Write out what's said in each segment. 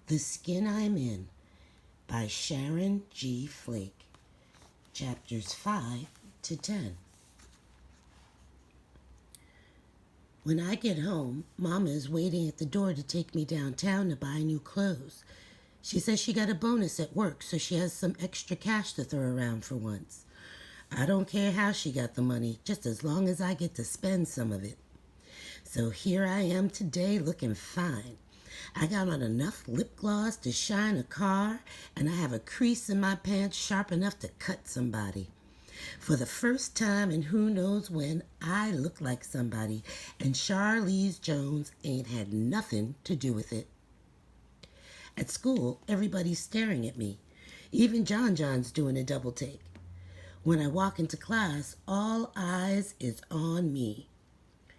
The Skin I'm In by Sharon G. Flake. Chapters 5 to 10. When I get home, Mama is waiting at the door to take me downtown to buy new clothes. She says she got a bonus at work, so she has some extra cash to throw around for once. I don't care how she got the money, just as long as I get to spend some of it. So here I am today looking fine. I got on enough lip gloss to shine a car, and I have a crease in my pants sharp enough to cut somebody. For the first time in who knows when, I look like somebody, and Charlize Jones ain't had nothing to do with it. At school, everybody's staring at me. Even John's doing a double take. When I walk into class, all eyes is on me.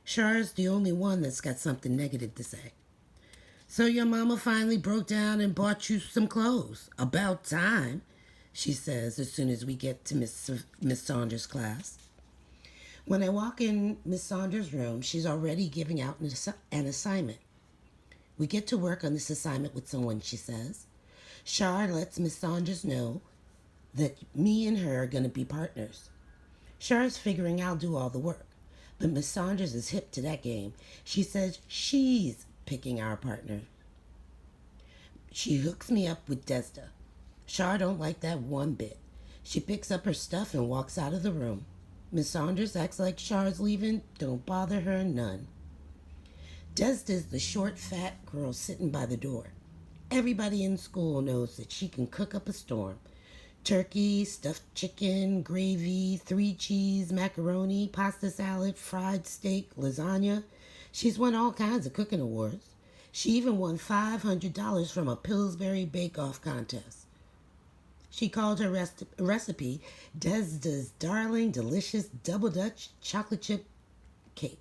Char's the only one that's got something negative to say. So your mama finally broke down and bought you some clothes. About time, she says as soon as we get to Miss Saunders' class. When I walk in Miss Saunders' room, she's already giving out an assignment. We get to work on this assignment with someone, she says. Char lets Miss Saunders know that me and her are going to be partners. Char's figuring I'll do all the work, but Miss Saunders is hip to that game. She says she's picking our partner. She hooks me up with Desda. Char don't like that one bit. She picks up her stuff and walks out of the room. Miss Saunders acts like Char's leaving. Don't bother her none. Desda's the short, fat girl sitting by the door. Everybody in school knows that she can cook up a storm. Turkey, stuffed chicken, gravy, 3-cheese, macaroni, pasta salad, fried steak, lasagna. She's won all kinds of cooking awards. She even won $500 from a Pillsbury bake-off contest. She called her recipe Desda's Darling Delicious Double Dutch Chocolate Chip Cake.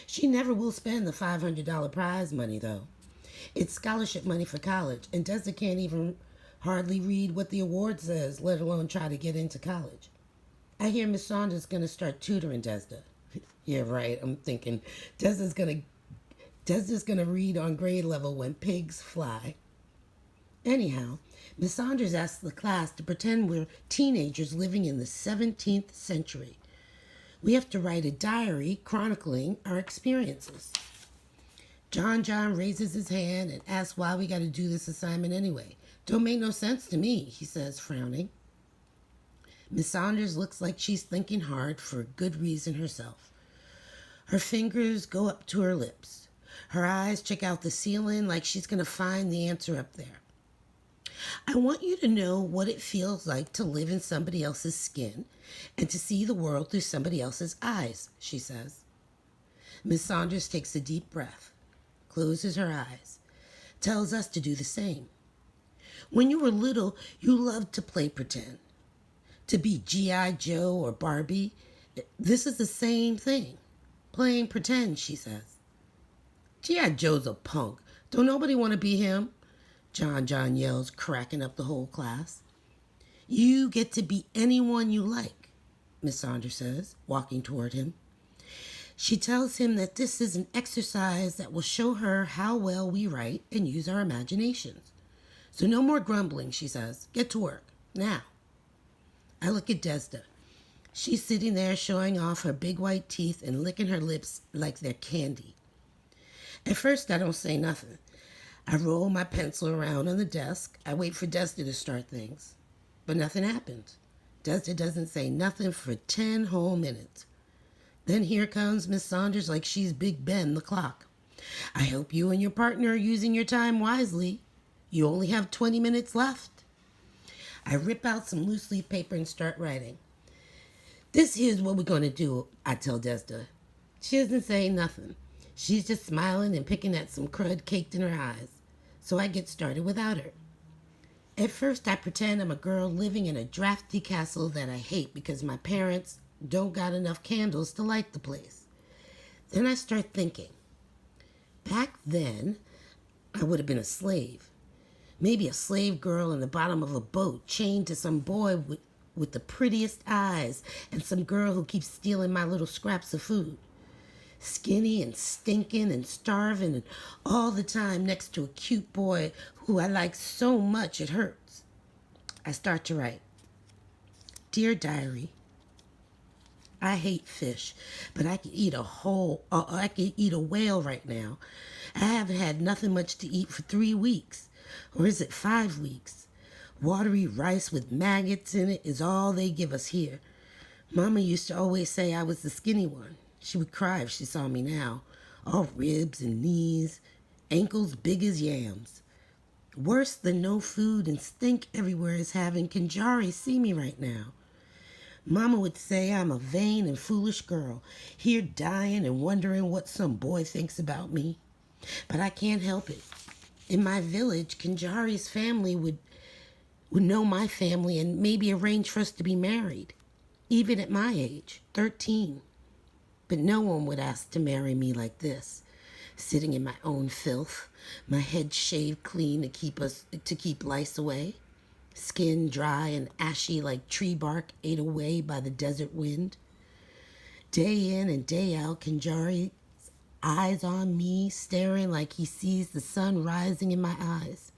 She never will spend the $500 prize money, though. It's scholarship money for college, and Desda can't even hardly read what the award says, let alone try to get into college. I hear Miss Saunders is going to start tutoring Desda. Yeah, right. I'm thinking Desda's gonna read on grade level when pigs fly. Anyhow, Miss Saunders asks the class to pretend we're teenagers living in the 17th century. We have to write a diary chronicling our experiences. John raises his hand and asks why we got to do this assignment anyway. Don't make no sense to me, he says, frowning. Miss Saunders looks like she's thinking hard for a good reason herself. Her fingers go up to her lips. Her eyes check out the ceiling like she's going to find the answer up there. I want you to know what it feels like to live in somebody else's skin and to see the world through somebody else's eyes, she says. Miss Saunders takes a deep breath, closes her eyes, tells us to do the same. When you were little, you loved to play pretend. To be G.I. Joe or Barbie, this is the same thing. Playing pretend, she says. G.I. Joe's a punk. Don't nobody want to be him? John yells, cracking up the whole class. You get to be anyone you like, Miss Saunders says, walking toward him. She tells him that this is an exercise that will show her how well we write and use our imaginations. So no more grumbling, she says. Get to work, now. I look at Desda. She's sitting there showing off her big white teeth and licking her lips like they're candy. At first, I don't say nothing. I roll my pencil around on the desk. I wait for Desda to start things. But nothing happens. Desda doesn't say nothing for 10 whole minutes. Then here comes Miss Saunders like she's Big Ben, the clock. I hope you and your partner are using your time wisely. You only have 20 minutes left. I rip out some loose leaf paper and start writing. This here's what we're going to do, I tell Desda. She doesn't say nothing. She's just smiling and picking at some crud caked in her eyes. So I get started without her. At first, I pretend I'm a girl living in a drafty castle that I hate because my parents don't got enough candles to light the place. Then I start thinking. Back then, I would have been a slave. Maybe a slave girl in the bottom of a boat chained to some boy with the prettiest eyes and some girl who keeps stealing my little scraps of food. Skinny and stinking and starving and all the time next to a cute boy who I like so much it hurts. I start to write. Dear Diary, I hate fish, but I could eat I could eat a whale right now. I haven't had nothing much to eat for 3 weeks. Or is it 5 weeks? Watery rice with maggots in it is all they give us here. Mama used to always say I was the skinny one. She would cry if she saw me now. All ribs and knees, ankles big as yams. Worse than no food and stink everywhere is having Kinjari see me right now. Mama would say I'm a vain and foolish girl, here dying and wondering what some boy thinks about me. But I can't help it. In my village, Kinjari's family would know my family and maybe arrange for us to be married, even at my age, 13. But no one would ask to marry me like this, sitting in my own filth, my head shaved clean to keep lice away, skin dry and ashy like tree bark ate away by the desert wind. Day in and day out, Kinjari's eyes on me, staring like he sees the sun rising in my eyes.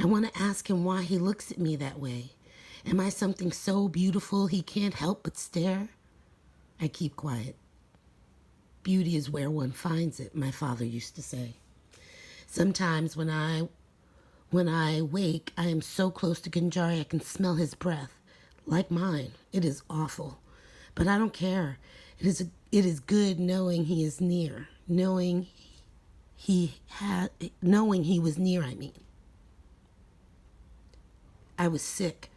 I want to ask him why he looks at me that way. Am I something so beautiful he can't help but stare? I keep quiet. Beauty is where one finds it, my father used to say. Sometimes when I wake, I am so close to Kinjari I can smell his breath, like mine. It is awful, but I don't care. It is good knowing he is near, knowing he was near. I was sick,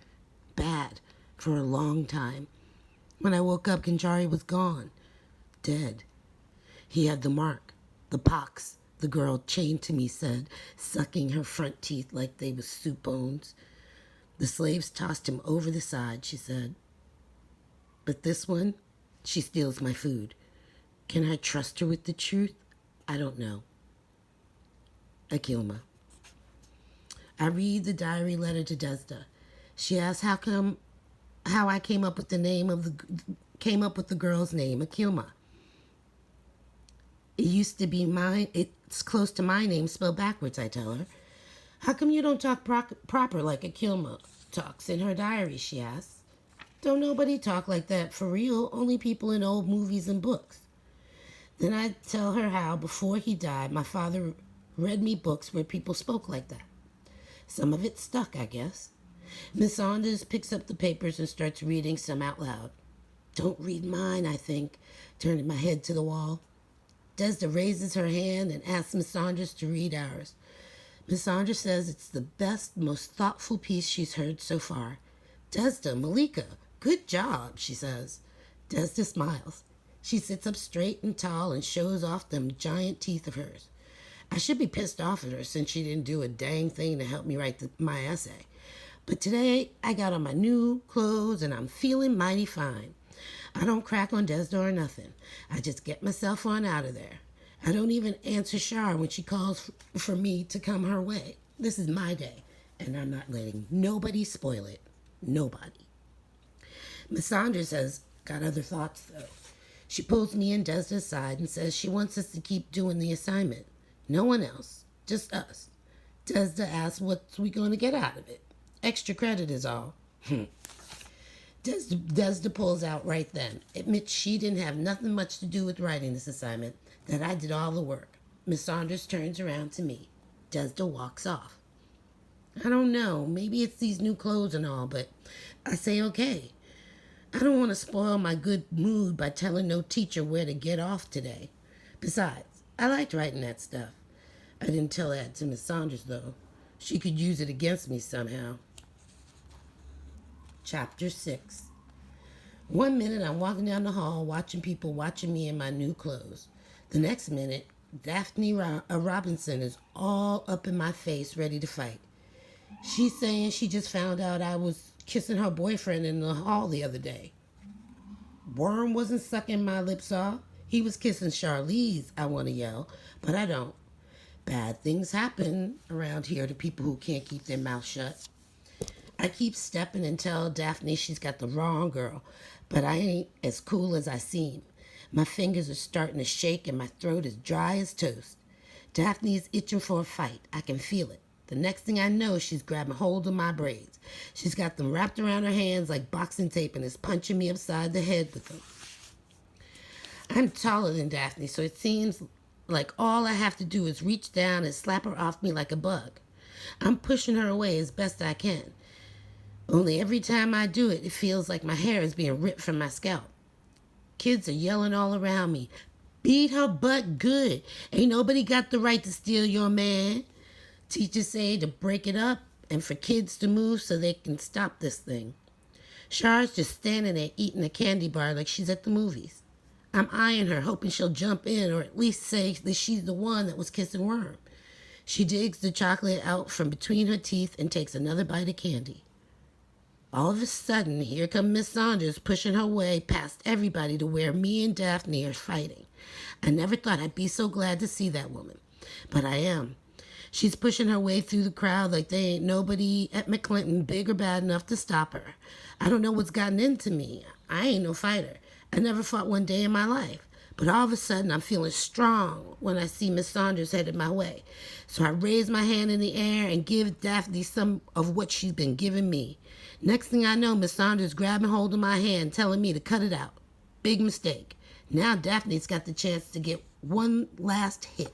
bad, for a long time. When I woke up, Kinjari was gone, dead. He had the mark, the pox, the girl chained to me said, sucking her front teeth like they were soup bones. The slaves tossed him over the side, she said. But this one, she steals my food. Can I trust her with the truth? I don't know. Akilma. I read the diary letter to Desda. She asks how I came up with the girl's name, Akilma. It used to be mine. It's close to my name, spelled backwards, I tell her. How come you don't talk proper like Akilma talks in her diary, she asks. Don't nobody talk like that for real, only people in old movies and books. Then I tell her how, before he died, my father read me books where people spoke like that. Some of it stuck, I guess. Miss Saunders picks up the papers and starts reading some out loud. Don't read mine, I think, turning my head to the wall. Desda raises her hand and asks Miss Saunders to read ours. Miss Saunders says it's the best, most thoughtful piece she's heard so far. Desda, Malika, good job, she says. Desda smiles. She sits up straight and tall and shows off them giant teeth of hers. I should be pissed off at her since she didn't do a dang thing to help me write my essay. But today I got on my new clothes and I'm feeling mighty fine. I don't crack on Desda or nothing. I just get myself on out of there. I don't even answer Sharon when she calls for me to come her way. This is my day, and I'm not letting nobody spoil it. Nobody. Miss Saunders has got other thoughts, though. She pulls me and Desda aside and says she wants us to keep doing the assignment. No one else, just us. Desda asks what we going to get out of it. Extra credit is all. Desda pulls out right then, admits she didn't have nothing much to do with writing this assignment, that I did all the work. Miss Saunders turns around to me. Desda walks off. I don't know, maybe it's these new clothes and all, but I say okay. I don't want to spoil my good mood by telling no teacher where to get off today. Besides, I liked writing that stuff. I didn't tell that to Miss Saunders, though. She could use it against me somehow. Chapter 6. 1 minute I'm walking down the hall watching people watching me in my new clothes. The next minute, Daphne Robinson is all up in my face ready to fight. She's saying she just found out I was kissing her boyfriend in the hall the other day. Worm wasn't sucking my lips off. He was kissing Charlize, I want to yell, but I don't. Bad things happen around here to people who can't keep their mouth shut. I keep stepping and tell Daphne she's got the wrong girl, but I ain't as cool as I seem. My fingers are starting to shake and my throat is dry as toast. Daphne is itching for a fight. I can feel it. The next thing I know, she's grabbing hold of my braids. She's got them wrapped around her hands like boxing tape and is punching me upside the head with them. I'm taller than Daphne, so it seems like all I have to do is reach down and slap her off me like a bug. I'm pushing her away as best I can. Only every time I do it, it feels like my hair is being ripped from my scalp. Kids are yelling all around me. Beat her butt good. Ain't nobody got the right to steal your man. Teachers say to break it up and for kids to move so they can stop this thing. Char's just standing there eating a candy bar like she's at the movies. I'm eyeing her, hoping she'll jump in or at least say that she's the one that was kissing Worm. She digs the chocolate out from between her teeth and takes another bite of candy. All of a sudden, here comes Miss Saunders pushing her way past everybody to where me and Daphne are fighting. I never thought I'd be so glad to see that woman, but I am. She's pushing her way through the crowd like there ain't nobody at McClinton big or bad enough to stop her. I don't know what's gotten into me. I ain't no fighter. I never fought one day in my life. But all of a sudden, I'm feeling strong when I see Miss Saunders headed my way. So I raise my hand in the air and give Daphne some of what she's been giving me. Next thing I know, Miss Saunders grabbing hold of my hand, telling me to cut it out. Big mistake. Now Daphne's got the chance to get in one last hit.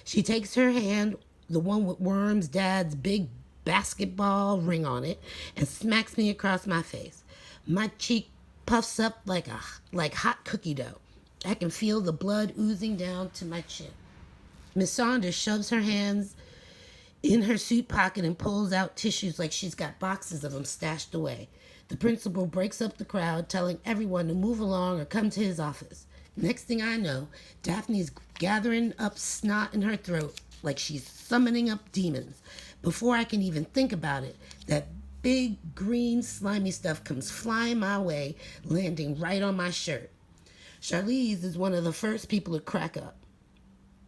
She takes her hand, the one with Worm's dad's big basketball ring on it, and smacks me across my face. My cheek puffs up like hot cookie dough. I can feel the blood oozing down to my chin. Miss Saunders shoves her hands in her suit pocket and pulls out tissues like she's got boxes of them stashed away. The principal breaks up the crowd, telling everyone to move along or come to his office. Next thing I know, Daphne's gathering up snot in her throat like she's summoning up demons. Before I can even think about it, that big green slimy stuff comes flying my way, landing right on my shirt. Charlize is one of the first people to crack up.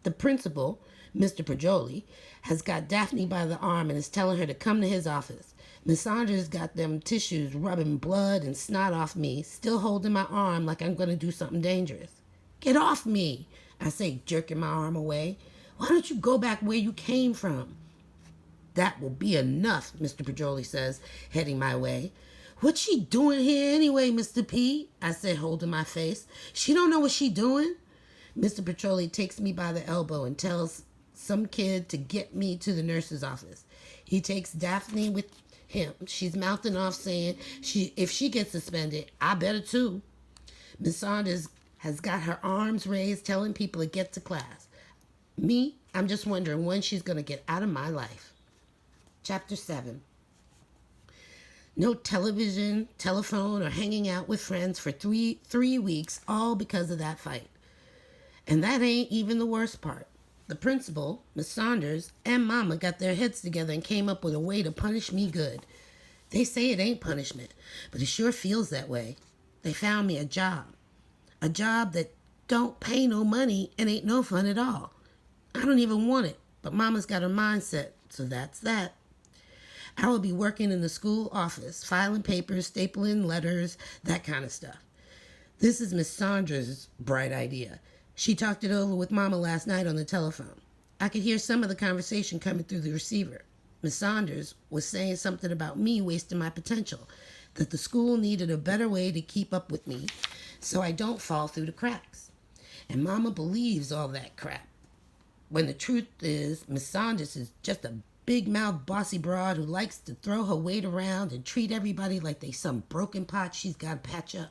The principal, Mr. Pajoli, has got Daphne by the arm and is telling her to come to his office. Miss Saunders got them tissues rubbing blood and snot off me, still holding my arm like I'm going to do something dangerous. Get off me, I say, jerking my arm away. Why don't you go back where you came from? That will be enough, Mr. Pajoli says, heading my way. What's she doing here anyway, Mr. P? I said, holding my face. She don't know what she doing? Mr. Pajoli takes me by the elbow and tells some kid to get me to the nurse's office. He takes Daphne with him. She's mouthing off saying if she gets suspended, I better too. Miss Saunders has got her arms raised telling people to get to class. Me, I'm just wondering when she's going to get out of my life. Chapter 7. No television, telephone, or hanging out with friends for three weeks, all because of that fight. And that ain't even the worst part. The principal, Miss Saunders, and Mama got their heads together and came up with a way to punish me good. They say it ain't punishment, but it sure feels that way. They found me a job that don't pay no money and ain't no fun at all. I don't even want it, but Mama's got her mindset, so that's that. I will be working in the school office, filing papers, stapling letters, that kind of stuff. This is Miss Saunders' bright idea. She talked it over with Mama last night on the telephone. I could hear some of the conversation coming through the receiver. Miss Saunders was saying something about me wasting my potential, that the school needed a better way to keep up with me so I don't fall through the cracks. And Mama believes all that crap. When the truth is, Miss Saunders is just a big-mouthed bossy broad who likes to throw her weight around and treat everybody like they some broken pot she's got to patch up.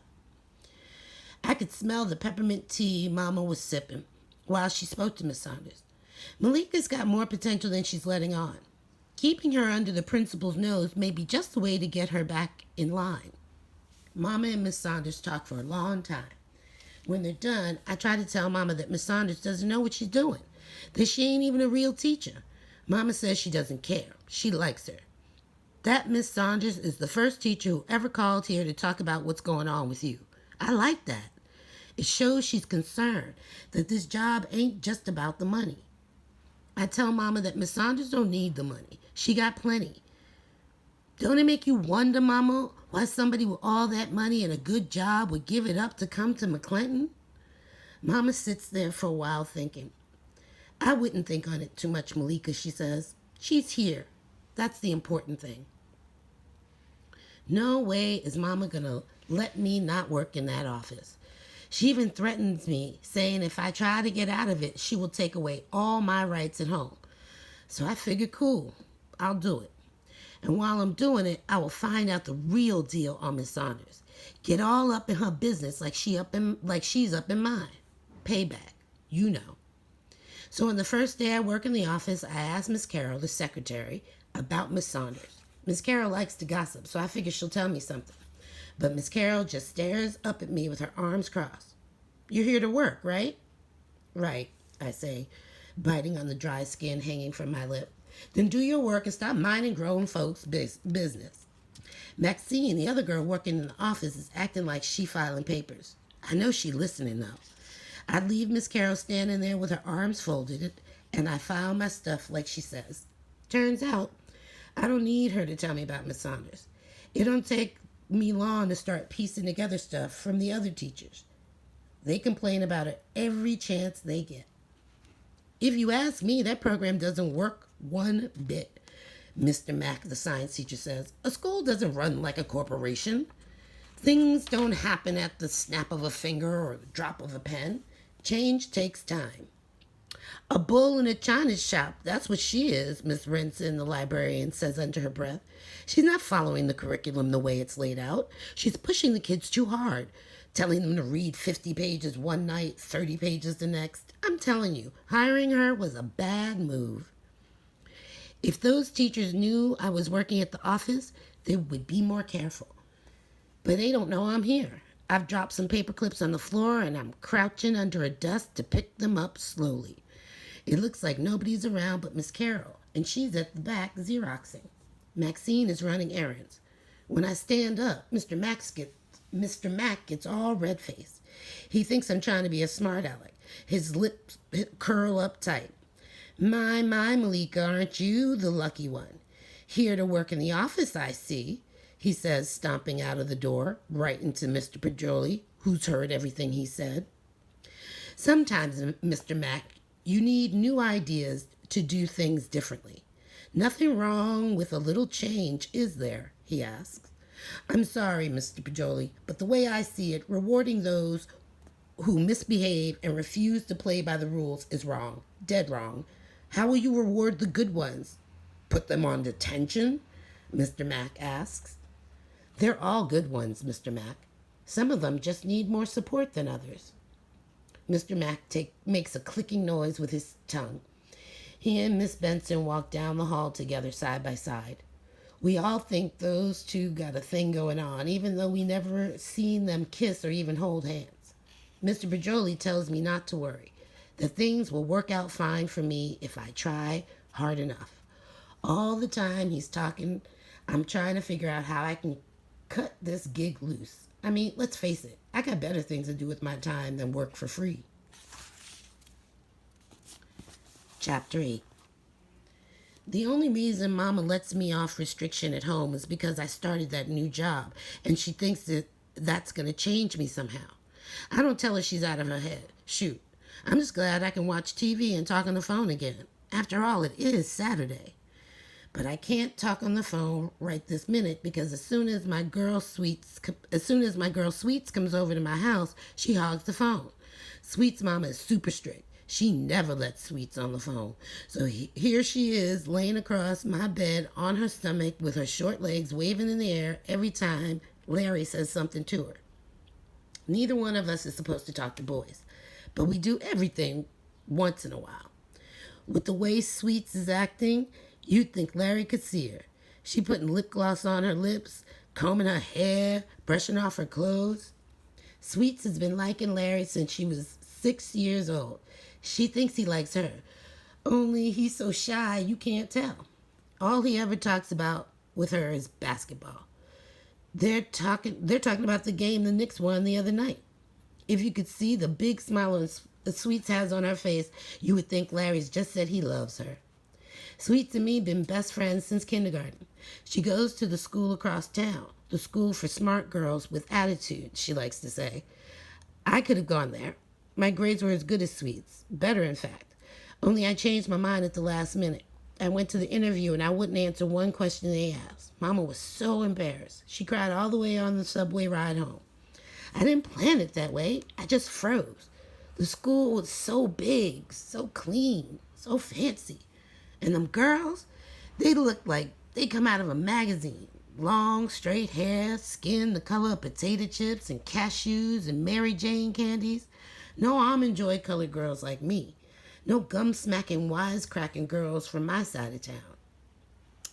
I could smell the peppermint tea Mama was sipping while she spoke to Miss Saunders. Malika's got more potential than she's letting on. Keeping her under the principal's nose may be just the way to get her back in line. Mama and Miss Saunders talk for a long time. When they're done, I try to tell Mama that Miss Saunders doesn't know what she's doing, that she ain't even a real teacher. Mama says she doesn't care. She likes her. That Miss Saunders is the first teacher who ever called here to talk about what's going on with you. I like that. It shows she's concerned, that this job ain't just about the money. I tell Mama that Miss Saunders don't need the money. She got plenty. Don't it make you wonder, Mama, why somebody with all that money and a good job would give it up to come to McClinton? Mama sits there for a while thinking. I wouldn't think on it too much, Malika, she says. She's here. That's the important thing. No way is Mama gonna let me not work in that office. She even threatens me, saying if I try to get out of it, she will take away all my rights at home. So I figured, cool, I'll do it. And while I'm doing it, I will find out the real deal on Miss Saunders. Get all up in her business like she's up in mine. Payback, you know. So on the first day I work in the office, I asked Miss Carroll, the secretary, about Miss Saunders. Miss Carroll likes to gossip, so I figure she'll tell me something. But Miss Carroll just stares up at me with her arms crossed. You're here to work, right? Right, I say, biting on the dry skin hanging from my lip. Then do your work and stop minding grown folks' business. Maxine, the other girl working in the office, is acting like she filing papers. I know she listening though. I leave Miss Carroll standing there with her arms folded, and I file my stuff like she says. Turns out, I don't need her to tell me about Miss Saunders. It don't take me long to start piecing together stuff from the other teachers. They complain about it every chance they get. If you ask me, that program doesn't work one bit, Mr. Mack, the science teacher, says. A school doesn't run like a corporation. Things don't happen at the snap of a finger or the drop of a pen. Change takes time. A bull in a china shop, that's what she is, Miss Renson, the librarian, says under her breath. She's not following the curriculum the way it's laid out. She's pushing the kids too hard, telling them to read 50 pages one night, 30 pages the next. I'm telling you, hiring her was a bad move. If those teachers knew I was working at the office, they would be more careful. But they don't know I'm here. I've dropped some paper clips on the floor and I'm crouching under a desk to pick them up slowly. It looks like nobody's around but Miss Carroll, and she's at the back Xeroxing. Maxine is running errands. When I stand up, Mr. Mack gets all red-faced. He thinks I'm trying to be a smart aleck. His lips curl up tight. My, Malika, aren't you the lucky one? Here to work in the office, I see, he says, stomping out of the door, right into Mr. Pajoli, who's heard everything he said. Sometimes, Mr. Mack, you need new ideas to do things differently. Nothing wrong with a little change, is there? He asks. I'm sorry, Mr. Pajoli, but the way I see it, rewarding those who misbehave and refuse to play by the rules is wrong, dead wrong. How will you reward the good ones? Put them on detention? Mr. Mack asks. They're all good ones, Mr. Mack. Some of them just need more support than others. Mr. Mack makes a clicking noise with his tongue. He and Miss Benson walk down the hall together side by side. We all think those two got a thing going on, even though we never seen them kiss or even hold hands. Mr. Pajoli tells me not to worry, that things will work out fine for me if I try hard enough. All the time he's talking, I'm trying to figure out how I can cut this gig loose. I mean, let's face it, I got better things to do with my time than work for free. Chapter 8. The only reason Mama lets me off restriction at home is because I started that new job, and she thinks that's going to change me somehow. I don't tell her she's out of her head. Shoot, I'm just glad I can watch TV and talk on the phone again. After all, it is Saturday. But I can't talk on the phone right this minute because as soon as my girl Sweets comes over to my house, she hogs the phone. Sweets' mama is super strict. She never lets Sweets on the phone. So here she is laying across my bed on her stomach with her short legs waving in the air every time Larry says something to her. Neither one of us is supposed to talk to boys, but we do everything once in a while. With the way Sweets is acting, you'd think Larry could see her. She putting lip gloss on her lips, combing her hair, brushing off her clothes. Sweets has been liking Larry since she was 6 years old. She thinks he likes her, only he's so shy you can't tell. All he ever talks about with her is basketball. They're talking about the game the Knicks won the other night. If you could see the big smile Sweets has on her face, you would think Larry's just said he loves her. Sweets and me been best friends since kindergarten. She goes to the school across town, the school for smart girls with attitude, she likes to say. I could have gone there. My grades were as good as Sweet's, better in fact. Only I changed my mind at the last minute. I went to the interview and I wouldn't answer one question they asked. Mama was so embarrassed. She cried all the way on the subway ride home. I didn't plan it that way. I just froze. The school was so big, so clean, so fancy. And them girls, they looked like they come out of a magazine. Long, straight hair, skin the color of potato chips and cashews and Mary Jane candies. No almond joy colored girls like me. No gum-smacking, wisecracking girls from my side of town.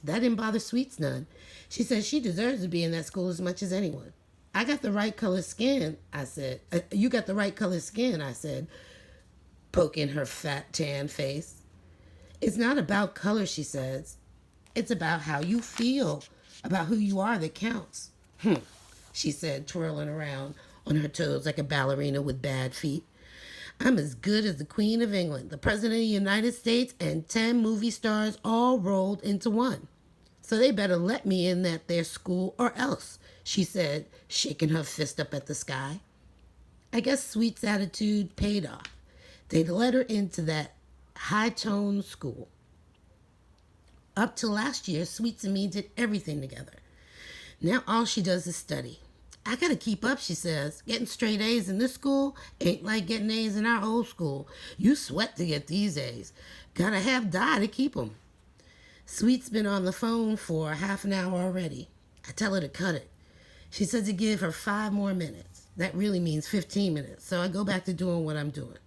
That didn't bother Sweets none. She said she deserves to be in that school as much as anyone. I got the right color skin, I said. You got the right color skin, I said, poking her fat tan face. It's not about color, she says. It's about how you feel, about who you are that counts. She said, twirling around on her toes like a ballerina with bad feet. I'm as good as the Queen of England, the President of the United States, and 10 movie stars all rolled into one. So they better let me in at their school or else, she said, shaking her fist up at the sky. I guess Sweet's attitude paid off. They'd let her into that high-toned school. Up till last year, Sweets and me did everything together. Now all she does is study. I gotta keep up, she says. Getting straight A's in this school ain't like getting A's in our old school. You sweat to get these A's. Gotta have dye to keep 'em. Sweet's been on the phone for half an hour already. I tell her to cut it. She said to give her 5 more minutes. That really means 15 minutes, so I go back to doing what I'm doing.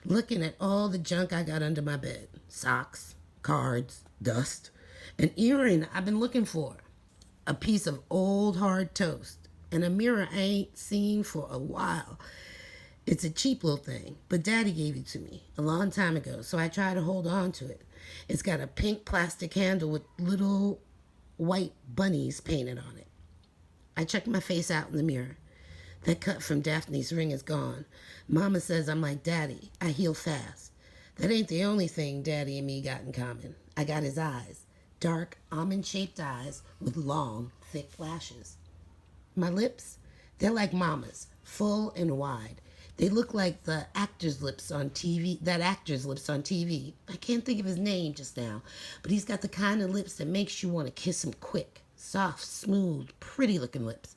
Looking at all the junk I got under my bed. Socks, cards, dust. An earring I've been looking for. A piece of old hard toast. And a mirror I ain't seen for a while. It's a cheap little thing, but Daddy gave it to me a long time ago, so I try to hold on to it. It's got a pink plastic handle with little white bunnies painted on it. I check my face out in the mirror. That cut from Daphne's ring is gone. Mama says I'm like Daddy. I heal fast. That ain't the only thing Daddy and me got in common. I got his eyes. Dark, almond-shaped eyes with long, thick lashes. My lips, they're like Mama's, full and wide. They look like the actor's lips on TV, that actor's lips on TV. I can't think of his name just now, but he's got the kind of lips that makes you want to kiss him quick. Soft, smooth, pretty-looking lips.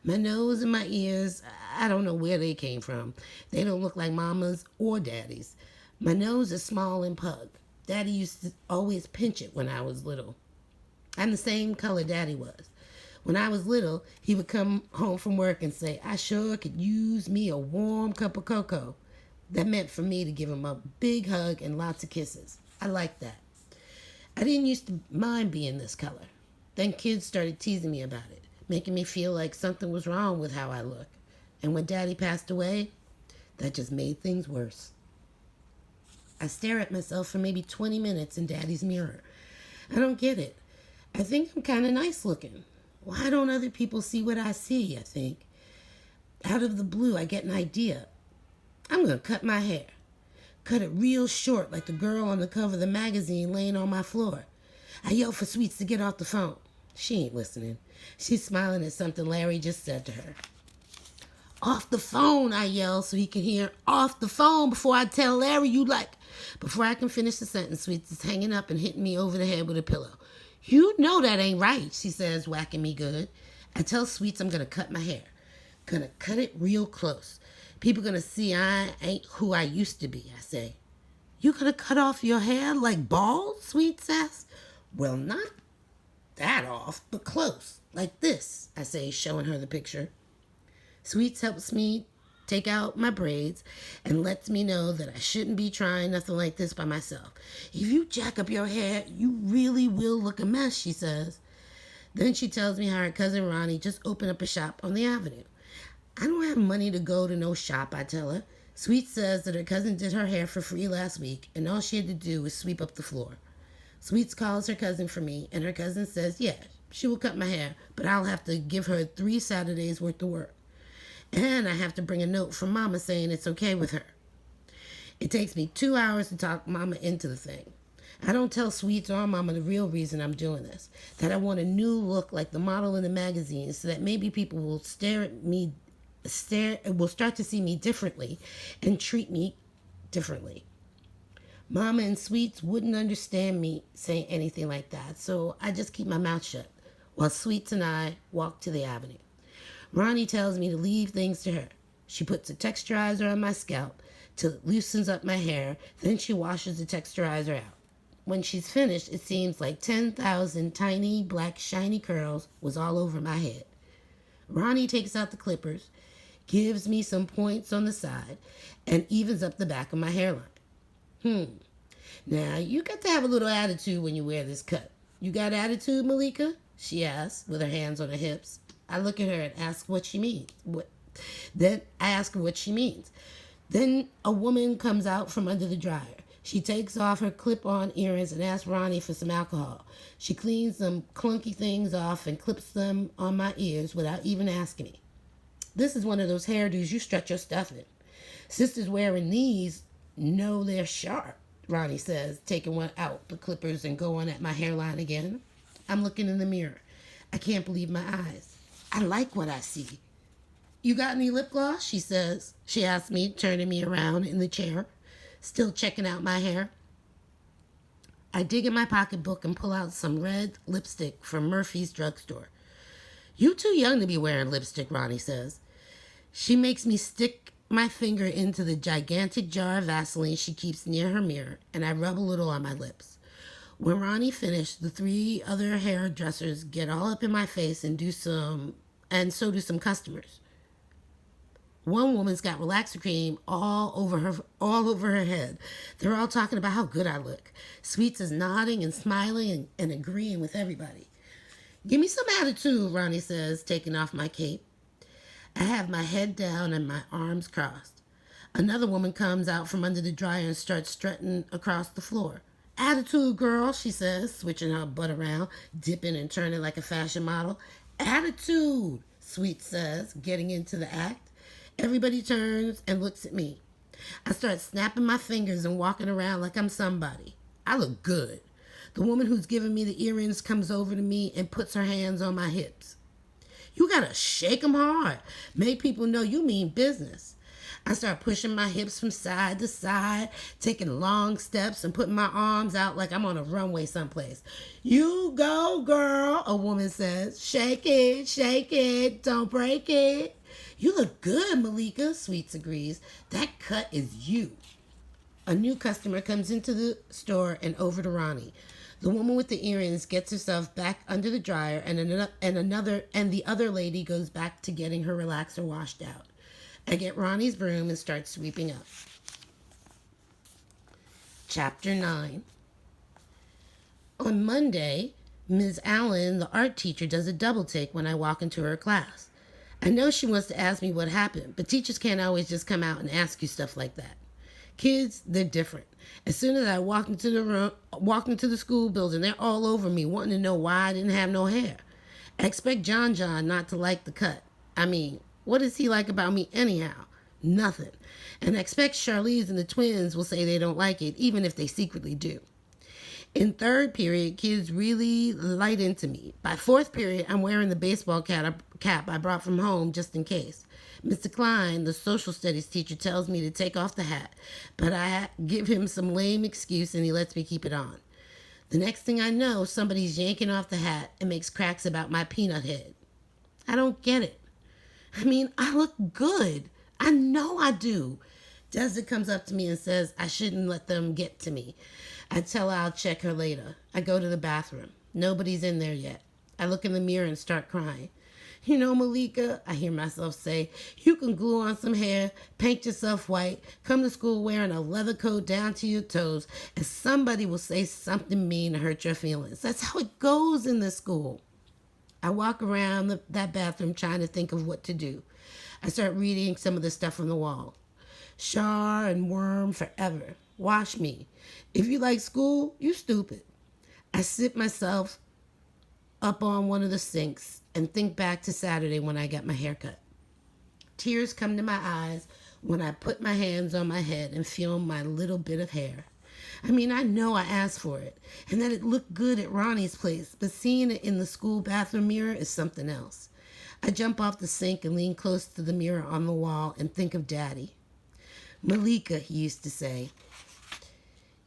My nose and my ears, I don't know where they came from. They don't look like Mama's or Daddy's. My nose is small and pug. Daddy used to always pinch it when I was little. I'm the same color Daddy was. When I was little, he would come home from work and say, I sure could use me a warm cup of cocoa. That meant for me to give him a big hug and lots of kisses. I liked that. I didn't used to mind being this color. Then kids started teasing me about it, making me feel like something was wrong with how I look. And when Daddy passed away, that just made things worse. I stare at myself for maybe 20 minutes in Daddy's mirror. I don't get it. I think I'm kind of nice looking. Why don't other people see what I see, I think? Out of the blue, I get an idea. I'm going to cut my hair. Cut it real short like the girl on the cover of the magazine laying on my floor. I yell for Sweets to get off the phone. She ain't listening. She's smiling at something Larry just said to her. Off the phone, I yell so he can hear. Off the phone before I tell Larry you like. Before I can finish the sentence, Sweets is hanging up and hitting me over the head with a pillow. You know that ain't right, she says, whacking me good. I tell Sweets I'm going to cut my hair. Gonna cut it real close. People gonna see I ain't who I used to be, I say. You gonna cut off your hair like bald, Sweets asks. Well, not that off, but close, like this, I say, showing her the picture. Sweets helps me take out my braids and lets me know that I shouldn't be trying nothing like this by myself. If you jack up your hair, you really will look a mess, she says. Then she tells me how her cousin Ronnie just opened up a shop on the avenue. I don't have money to go to no shop, I tell her. Sweet says that her cousin did her hair for free last week, and all she had to do was sweep up the floor. Sweets calls her cousin for me, and her cousin says, yeah, she will cut my hair, but I'll have to give her 3 Saturdays worth of work. And I have to bring a note from Mama saying it's okay with her. It takes me 2 hours to talk Mama into the thing. I don't tell Sweets or Mama the real reason I'm doing this. That I want a new look like the model in the magazine so that maybe people will will start to see me differently and treat me differently. Mama and Sweets wouldn't understand me saying anything like that, so I just keep my mouth shut while Sweets and I walk to the avenue. Ronnie tells me to leave things to her. She puts a texturizer on my scalp till it loosens up my hair, then she washes the texturizer out. When she's finished, it seems like 10,000 tiny, black, shiny curls was all over my head. Ronnie takes out the clippers, gives me some points on the side, and evens up the back of my hairline. Now, you got to have a little attitude when you wear this cut. You got attitude, Malika? She asks, with her hands on her hips. I look at her and ask what she means. Then I ask her what she means. Then a woman comes out from under the dryer. She takes off her clip-on earrings and asks Ronnie for some alcohol. She cleans some clunky things off and clips them on my ears without even asking me. This is one of those hairdos you stretch your stuff in. Sisters wearing these know they're sharp, Ronnie says, taking one out the clippers and going at my hairline again. I'm looking in the mirror. I can't believe my eyes. I like what I see. You got any lip gloss? She says. She asks me, turning me around in the chair, still checking out my hair. I dig in my pocketbook and pull out some red lipstick from Murphy's drugstore. You too young to be wearing lipstick, Ronnie says. She makes me stick my finger into the gigantic jar of Vaseline she keeps near her mirror, and I rub a little on my lips. When Ronnie finished, the three other hairdressers get all up in my face and so do some customers. One woman's got relaxer cream all over her head. They're all talking about how good I look. Sweets is nodding and smiling and agreeing with everybody. Give me some attitude, Ronnie says, taking off my cape. I have my head down and my arms crossed. Another woman comes out from under the dryer and starts strutting across the floor. Attitude, girl, she says, switching her butt around, dipping and turning like a fashion model. Attitude, Sweet says, getting into the act. Everybody turns and looks at me. I start snapping my fingers and walking around like I'm somebody. I look good. The woman who's giving me the earrings comes over to me and puts her hands on my hips. You gotta shake them hard. Make people know you mean business. I start pushing my hips from side to side, taking long steps and putting my arms out like I'm on a runway someplace. You go, girl, a woman says. Shake it, don't break it. You look good, Malika, Sweets agrees. That cut is you. A new customer comes into the store and over to Ronnie. The woman with the earrings gets herself back under the dryer, and the other lady goes back to getting her relaxer washed out. I get Ronnie's broom and start sweeping up. Chapter 9. On Monday, Ms. Allen, the art teacher, does a double take when I walk into her class. I know she wants to ask me what happened, but teachers can't always just come out and ask you stuff like that. Kids, they're different. As soon as I walk into the school building, they're all over me wanting to know why I didn't have no hair. I expect John not to like the cut. I mean, what does he like about me anyhow? Nothing. And I expect Charlize and the twins will say they don't like it, even if they secretly do. In third period, kids really light into me. By fourth period, I'm wearing the baseball cap I brought from home just in case. Mr. Klein, the social studies teacher, tells me to take off the hat, but I give him some lame excuse and he lets me keep it on. The next thing I know, somebody's yanking off the hat and makes cracks about my peanut head. I don't get it. I mean, I look good. I know I do. Desda comes up to me and says I shouldn't let them get to me. I tell her I'll check her later. I go to the bathroom. Nobody's in there yet. I look in the mirror and start crying. You know, Malika, I hear myself say, you can glue on some hair, paint yourself white, come to school wearing a leather coat down to your toes, and somebody will say something mean to hurt your feelings. That's how it goes in this school. I walk around that bathroom trying to think of what to do. I start reading some of the stuff from the wall. Char and worm forever. Wash me. If you like school, you stupid. I sit myself up on one of the sinks and think back to Saturday when I got my hair cut. Tears come to my eyes when I put my hands on my head and feel my little bit of hair. I mean, I know I asked for it and that it looked good at Ronnie's place, but seeing it in the school bathroom mirror is something else. I jump off the sink and lean close to the mirror on the wall and think of Daddy. Malika, he used to say,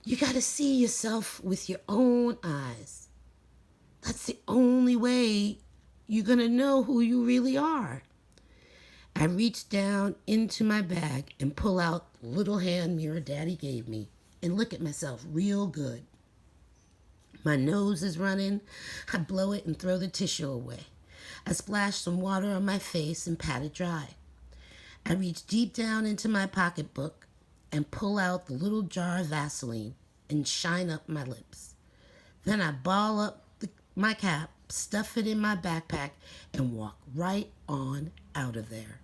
you gotta see yourself with your own eyes. That's the only way you're gonna know who you really are. I reach down into my bag and pull out the little hand mirror Daddy gave me and look at myself real good. My nose is running. I blow it and throw the tissue away. I splash some water on my face and pat it dry. I reach deep down into my pocketbook and pull out the little jar of Vaseline and shine up my lips. Then I ball up my cap, stuff it in my backpack, and walk right on out of there.